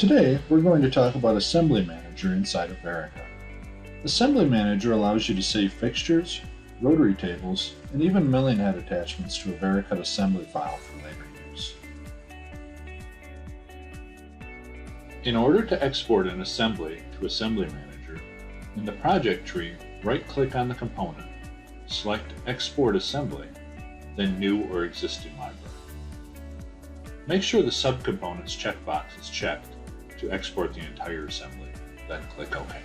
Today, we're going to talk about Assembly Manager inside of Vericut. Assembly Manager allows you to save fixtures, rotary tables, and even milling head attachments to a Vericut assembly file for later use. In order to export an assembly to Assembly Manager, in the project tree, right-click on the component, select Export Assembly, then New or Existing Library. Make sure the subcomponents checkbox is checked to export the entire assembly, then click OK.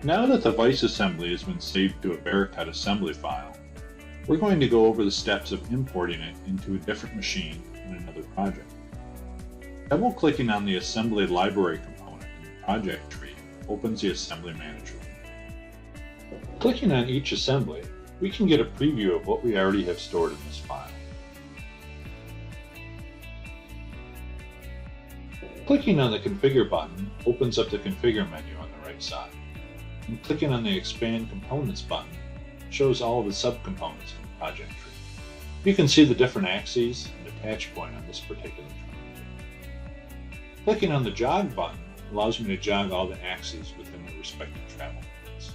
Now that the Vice assembly has been saved to a Vericut assembly file, we're going to go over the steps of importing it into a different machine in another project. Double-clicking on the Assembly Library component in the project tree opens the Assembly Manager. Clicking on each assembly, we can get a preview of what we already have stored in this file. Clicking on the Configure button opens up the Configure menu on the right side, and clicking on the Expand Components button shows all of the subcomponents in the project tree. You can see the different axes and attach point on this particular tree. Clicking on the Jog button allows me to jog all the axes within the respective travel points.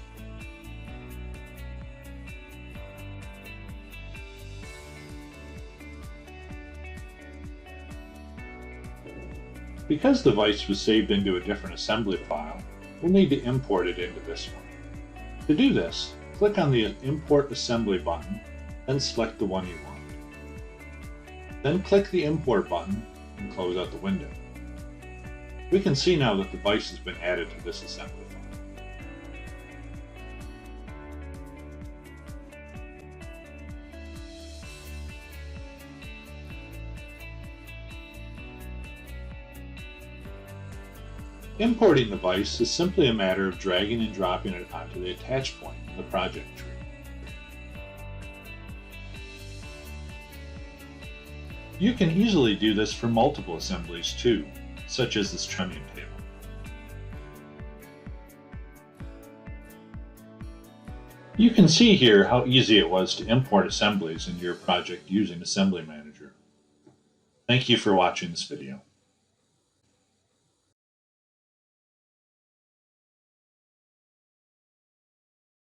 Because the Vice was saved into a different assembly file, we'll need to import it into this one. To do this, click on the Import Assembly button, then select the one you want. Then click the Import button and close out the window. We can see now that the Vice has been added to this assembly file. Importing the Vice is simply a matter of dragging and dropping it onto the attach point in the project tree. You can easily do this for multiple assemblies too, such as this trimming table. You can see here how easy it was to import assemblies into your project using Assembly Manager. Thank you for watching this video.